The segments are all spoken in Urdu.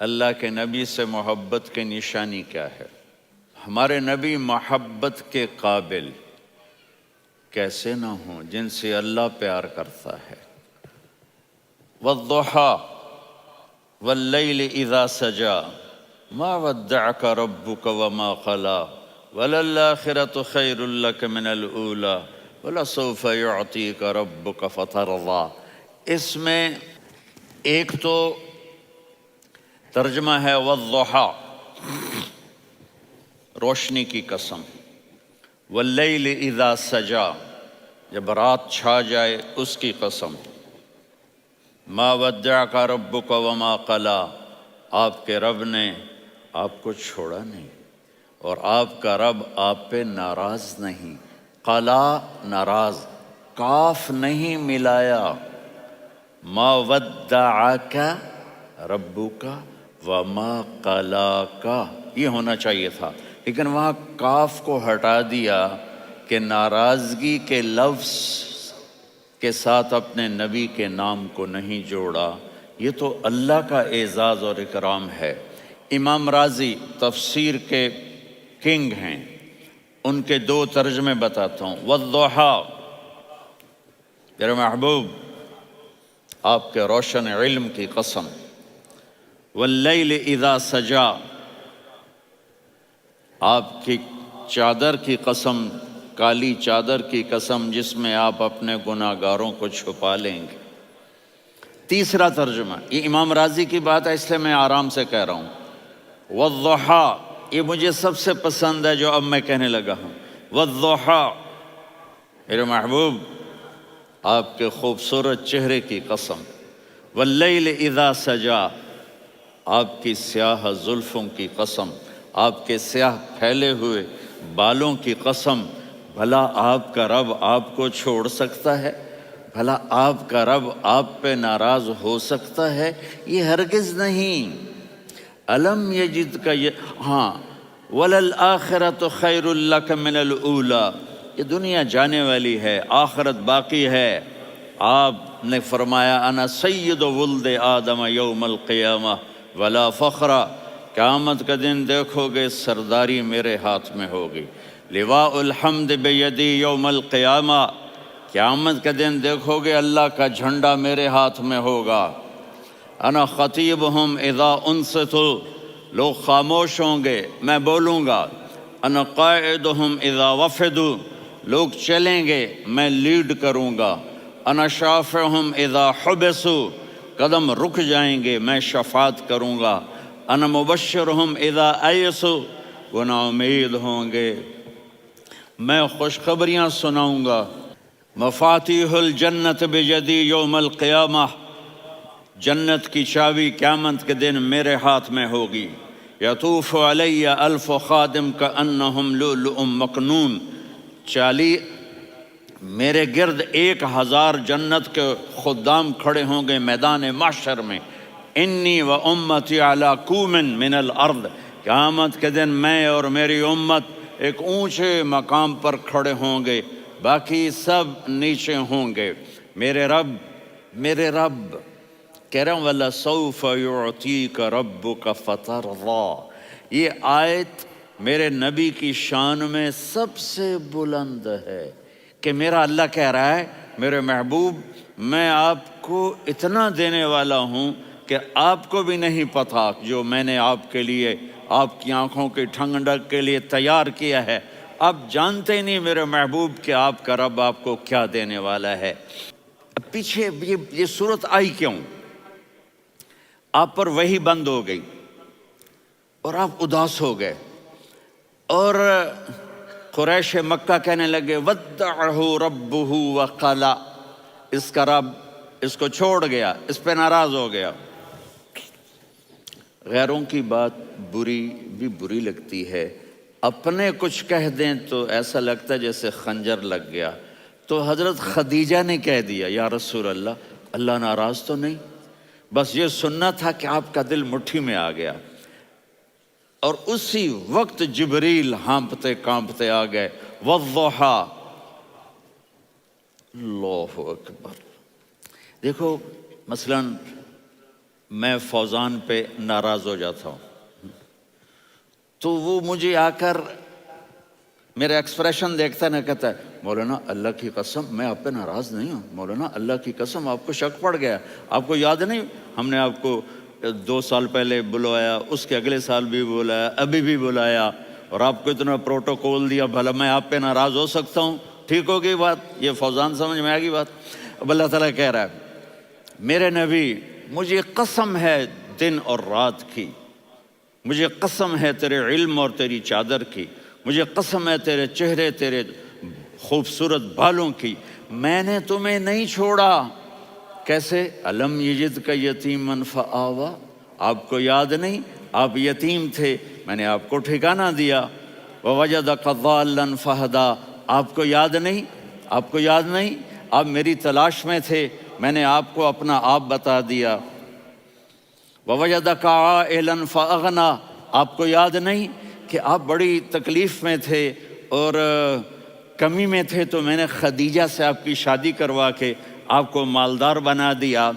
اللہ کے نبی سے محبت کی نشانی کیا ہے؟ ہمارے نبی محبت کے قابل کیسے نہ ہوں جن سے اللہ پیار کرتا ہے۔ والضحیٰ واللیل اذا سجا ما ودعک ربک وما قلی وللآخرۃ خیر لک من الاولی ولسوف یعطیک ربک فترضی۔ اس میں ایک تو ترجمہ ہے والضحیٰ، روشنی کی قسم، واللیل اذا سجا، جب رات چھا جائے اس کی قسم، ما ودعک ربک وما قلی، آپ کے رب نے آپ کو چھوڑا نہیں اور آپ کا رب آپ پہ ناراض نہیں۔ قلا ناراض، کاف نہیں ملایا، ما ودعک ربک وما قلاک یہ ہونا چاہیے تھا، لیکن وہاں کاف کو ہٹا دیا کہ ناراضگی کے لفظ کے ساتھ اپنے نبی کے نام کو نہیں جوڑا۔ یہ تو اللہ کا اعزاز اور اکرام ہے۔ امام راضی تفسیر کے کنگ ہیں، ان کے دو ترجمے بتاتا ہوں۔ والضحیٰ، میرے محبوب آپ کے روشن علم کی قسم، واللیل اذا سجا، آپ کی چادر کی قسم، کالی چادر کی قسم جس میں آپ اپنے گناہ گاروں کو چھپا لیں گے۔ تیسرا ترجمہ، یہ امام راضی کی بات ہے اس لیے میں آرام سے کہہ رہا ہوں۔ والضحیٰ، یہ مجھے سب سے پسند ہے جو اب میں کہنے لگا ہوں۔ والضحیٰ، میرے محبوب آپ کے خوبصورت چہرے کی قسم، واللیل اذا سجا، آپ کی سیاہ زلفوں کی قسم، آپ کے سیاہ پھیلے ہوئے بالوں کی قسم۔ بھلا آپ کا رب آپ کو چھوڑ سکتا ہے؟ بھلا آپ کا رب آپ پہ ناراض ہو سکتا ہے؟ یہ ہرگز نہیں۔ الم یجد کا ہاں، وللآخرۃ خیر لک من الاولی، یہ دنیا جانے والی ہے، آخرت باقی ہے۔ آپ نے فرمایا انا سید ولد آدم یوم القیامہ ولا فخر، قیامت کا دن دیکھو گے سرداری میرے ہاتھ میں ہوگی۔ لواء الحمد بیدی یوم القیامہ، قیامت کا دن دیکھو گے اللہ کا جھنڈا میرے ہاتھ میں ہوگا۔ انا خطیبہم اذا انصتوا، لوگ خاموش ہوں گے میں بولوں گا۔ انا قائدہم اذا وفدوا، لوگ چلیں گے میں لیڈ کروں گا۔ انا شافعہم اذا حبسوا، قدم رک جائیں گے میں شفاعت کروں گا۔ انا مبشرہم اذا ایسوا، وہ نا امید ہوں گے میں خوشخبریاں سناؤں گا۔ مفاتیح الجنت بیدی یوم القیامہ، جنت کی چابی قیامت کے دن میرے ہاتھ میں ہوگی۔ یطوف علی الف خادم کانہم لؤلؤ مکنون، میرے گرد 1000 جنت کے خدام کھڑے ہوں گے میدان محشر میں۔ انی و امتی علی کوم من الارض، قیامت کے دن میں اور میری امت ایک اونچے مقام پر کھڑے ہوں گے، باقی سب نیچے ہوں گے۔ میرے رب کہہ رہا ہوں وَلَسَوْفَ يُعْطِيكَ رَبُّكَ فَتَرْضَىٰ، یہ آیت میرے نبی کی شان میں سب سے بلند ہے کہ میرا اللہ کہہ رہا ہے میرے محبوب میں آپ کو اتنا دینے والا ہوں کہ آپ کو بھی نہیں پتہ جو میں نے آپ کے لیے، آپ کی آنکھوں کی ٹھنڈک کے لیے تیار کیا ہے۔ آپ جانتے ہی نہیں میرے محبوب کہ آپ کا رب آپ کو کیا دینے والا ہے۔ پیچھے یہ صورت آئی کیوں؟ آپ پر وحی بند ہو گئی اور آپ اداس ہو گئے، اور قریش مکہ کہنے لگے ودعہ ربہ وقلا، اس کا رب اس کو چھوڑ گیا، اس پہ ناراض ہو گیا۔ غیروں کی بات بری لگتی ہے، اپنے کچھ کہہ دیں تو ایسا لگتا ہے جیسے خنجر لگ گیا۔ تو حضرت خدیجہ نے کہہ دیا یا رسول اللہ، اللہ ناراض تو نہیں؟ بس یہ سننا تھا کہ آپ کا دل مٹھی میں آ گیا۔ اور اسی وقت جبریل ہانپتے کانپتے آ گئے۔ والضحیٰ، اللہ اکبر۔ دیکھو مثلاً میں فوزان پہ ناراض ہو جاتا ہوں تو وہ مجھے آ کر میرا ایکسپریشن دیکھتا ہے نا، کہتا ہے مولانا اللہ کی قسم میں آپ پہ ناراض نہیں ہوں، مولانا اللہ کی قسم آپ کو شک پڑ گیا، آپ کو یاد نہیں ہم نے آپ کو 2 سال پہلے بلایا، اس کے اگلے سال بھی بلایا، ابھی بھی بلایا، اور آپ کو اتنا پروٹوکول دیا، بھلا میں آپ پہ ناراض ہو سکتا ہوں؟ ٹھیک ہوگی بات؟ یہ فوزان سمجھ میں آ گئی بات؟ اب اللہ تعالیٰ کہہ رہا ہے میرے نبی مجھے قسم ہے دن اور رات کی، مجھے قسم ہے تیرے علم اور تیری چادر کی، مجھے قسم ہے تیرے چہرے، تیرے خوبصورت بالوں کی، میں نے تمہیں نہیں چھوڑا۔ کیسے؟ الم یجد کا یتیمن فآوا، آپ کو یاد نہیں آپ یتیم تھے، میں نے آپ کو ٹھکانہ دیا۔ ووجدک ضالا فہدا، آپ کو یاد نہیں، آپ کو یاد نہیں آپ میری تلاش میں تھے، میں نے آپ کو اپنا آپ بتا دیا۔ ووجدک عائلا فاغنا، آپ کو یاد نہیں کہ آپ بڑی تکلیف میں تھے اور کمی میں تھے، تو میں نے خدیجہ سے آپ کی شادی کروا کے آپ کو مالدار بنا دیا۔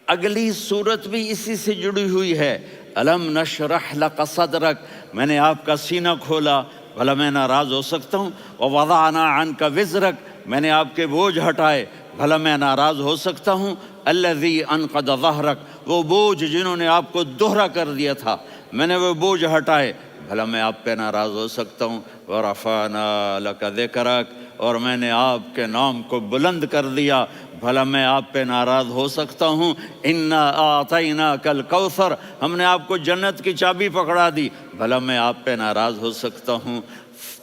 اگلی صورت بھی اسی سے جڑی ہوئی ہے، الم نشرح لک صدرک، میں نے آپ کا سینہ کھولا، بھلا میں ناراض ہو سکتا ہوں؟ ووضعنا عنک وزرک، میں نے آپ کے بوجھ ہٹائے، بھلا میں ناراض ہو سکتا ہوں؟ الذی انقض ظہرک، وہ بوجھ جنہوں نے آپ کو دوہرا کر دیا تھا، میں نے وہ بوجھ ہٹائے، بھلا میں آپ پہ ناراض ہو سکتا ہوں؟ ورفعنا لک ذکرک، اور میں نے آپ کے نام کو بلند کر دیا، بھلا میں آپ پہ ناراض ہو سکتا ہوں؟ انا اعطیناک الکوثر، ہم نے آپ کو جنت کی چابی پکڑا دی، بھلا میں آپ پہ ناراض ہو سکتا ہوں؟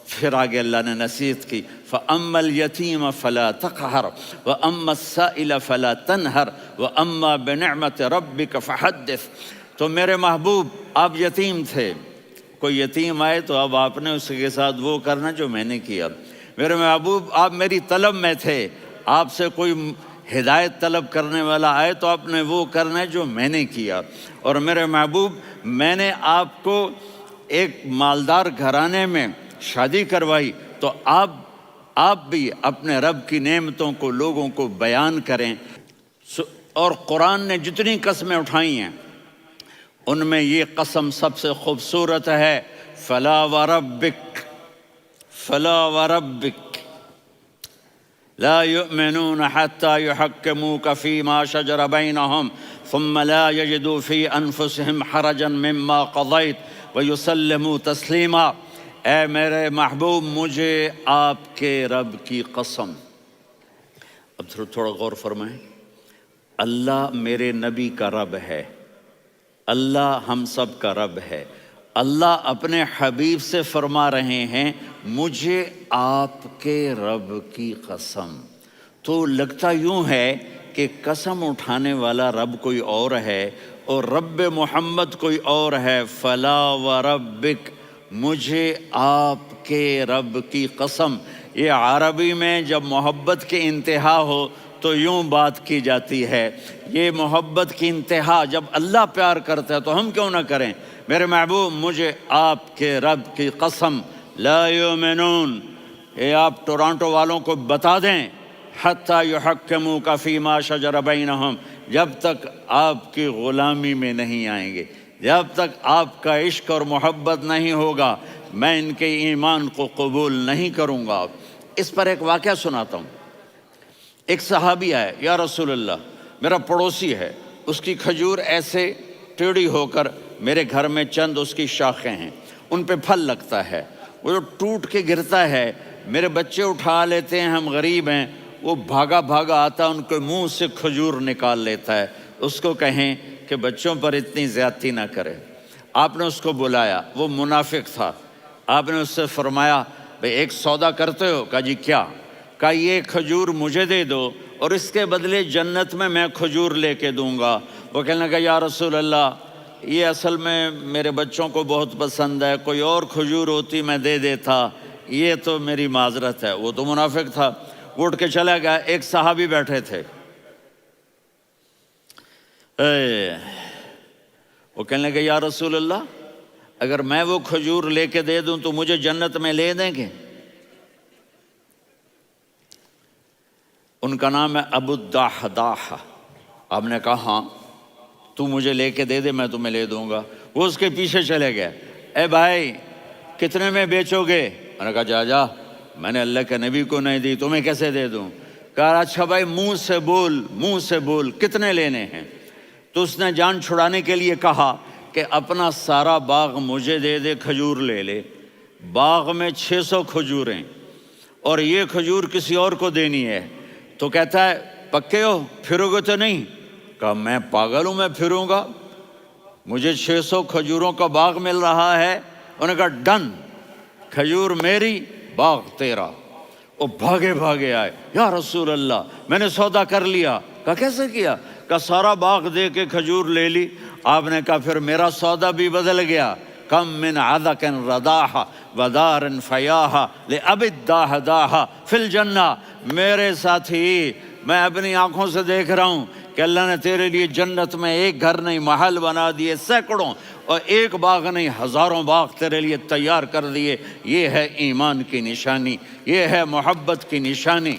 پھر آگے اللہ نے نصیحت کی، فَأَمَّا الْيَتِيمَ فَلَا تَقْهَرْ وَأَمَّا السَّائِلَ فَلَا تَنْهَرْ وَأَمَّا بِنِعْمَةِ رَبِّكَ فَحَدِّثْ۔ تو میرے محبوب آپ یتیم تھے، کوئی یتیم آئے تو اب آپ نے اس کے ساتھ وہ کرنا جو میں نے کیا۔ میرے محبوب آپ میری طلب میں تھے، آپ سے کوئی ہدایت طلب کرنے والا آئے تو آپ نے وہ کرنا ہے جو میں نے کیا۔ اور میرے محبوب میں نے آپ کو ایک مالدار گھرانے میں شادی کروائی، تو آپ بھی اپنے رب کی نعمتوں کو لوگوں کو بیان کریں۔ اور قرآن نے جتنی قسمیں اٹھائی ہیں ان میں یہ قسم سب سے خوبصورت ہے، فلا وربک، فلا وربک لا يؤمنون حتى يحكموك فيما شجر بينهم ثم لا يجدوا في أنفسهم حرجا مما قضيت ويسلموا تسلیما۔ اے میرے محبوب مجھے آپ کے رب کی قسم، اب تھوڑا غور فرمائیں، اللہ میرے نبی کا رب ہے، اللہ ہم سب کا رب ہے، اللہ اپنے حبیب سے فرما رہے ہیں مجھے آپ کے رب کی قسم۔ تو لگتا یوں ہے کہ قسم اٹھانے والا رب کوئی اور ہے اور رب محمد کوئی اور ہے۔ فلا وربک، مجھے آپ کے رب کی قسم۔ یہ عربی میں جب محبت کی انتہا ہو تو یوں بات کی جاتی ہے، یہ محبت کی انتہا جب اللہ پیار کرتا ہے تو ہم کیوں نہ کریں؟ میرے محبوب مجھے آپ کے رب کی قسم، لا یؤمنون، یہ آپ ٹورانٹو والوں کو بتا دیں، حتی یحکموک فیما شجر بینہم، جب تک آپ کی غلامی میں نہیں آئیں گے، جب تک آپ کا عشق اور محبت نہیں ہوگا، میں ان کے ایمان کو قبول نہیں کروں گا۔ اس پر ایک واقعہ سناتا ہوں۔ ایک صحابی آئے، یا رسول اللہ میرا پڑوسی ہے، اس کی کھجور ایسے ٹیڑھی ہو کر میرے گھر میں چند اس کی شاخیں ہیں، ان پہ پھل لگتا ہے، وہ جو ٹوٹ کے گرتا ہے، میرے بچے اٹھا لیتے ہیں، ہم غریب ہیں، وہ بھاگا بھاگا آتا ان کے منہ سے کھجور نکال لیتا ہے۔ اس کو کہیں کہ بچوں پر اتنی زیادتی نہ کرے۔ آپ نے اس کو بلایا، وہ منافق تھا، آپ نے اس سے فرمایا بھئی ایک سودا کرتے ہو؟ کہا جی کیا؟ کہا یہ کھجور مجھے دے دو اور اس کے بدلے جنت میں کھجور لے کے دوں گا۔ وہ کہنے لگا یا رسول اللہ یہ اصل میں میرے بچوں کو بہت پسند ہے، کوئی اور کھجور ہوتی میں دے دیتا، یہ تو میری معذرت ہے۔ وہ تو منافق تھا، وہ اٹھ کے چلا گیا۔ ایک صحابی بیٹھے تھے، وہ کہنے لگے یا رسول اللہ اگر میں وہ کھجور لے کے دے دوں تو مجھے جنت میں لے دیں گے؟ ان کا نام ہے ابو الدحداح۔ آپ نے کہا ہاں۔ تو مجھے لے کے دے دے، میں تمہیں لے دوں گا۔ وہ اس کے پیچھے چلے گئے، اے بھائی کتنے میں بیچو گے؟ میں نے کہا جا جا، میں نے اللہ کے نبی کو نہیں دی، تمہیں کیسے دے دوں؟ کہا اچھا بھائی منہ سے بول کتنے لینے ہیں؟ تو اس نے جان چھڑانے کے لیے کہا کہ اپنا سارا باغ مجھے دے دے، کھجور لے لے۔ باغ میں 600 کھجوریں اور یہ کھجور کسی اور کو دینی ہے۔ تو کہتا ہے پکے ہو، پھرو گے تو نہیں؟ کہا میں پاگل ہوں، میں پھروں گا؟ مجھے 600 کھجوروں کا باغ مل رہا ہے۔ انہوں نے کہا ڈن، کھجور میری، باغ تیرا۔ وہ بھاگے آئے، یا رسول اللہ میں نے سودا کر لیا۔ کہا کیسے کیا؟ کہا سارا باغ دے کے کھجور لے لی۔ آپ نے کہا پھر میرا سودا بھی بدل گیا۔ کم من عذق رداح ودار فیاح لأبد داہ داہ فی الجنہ۔ میرے ساتھی، میں اپنی آنکھوں سے دیکھ رہا ہوں کہ اللہ نے تیرے لیے جنت میں ایک گھر نہیں محل بنا دیے سینکڑوں، اور ایک باغ نہیں ہزاروں باغ تیرے لیے تیار کر دیے۔ یہ ہے ایمان کی نشانی، یہ ہے محبت کی نشانی۔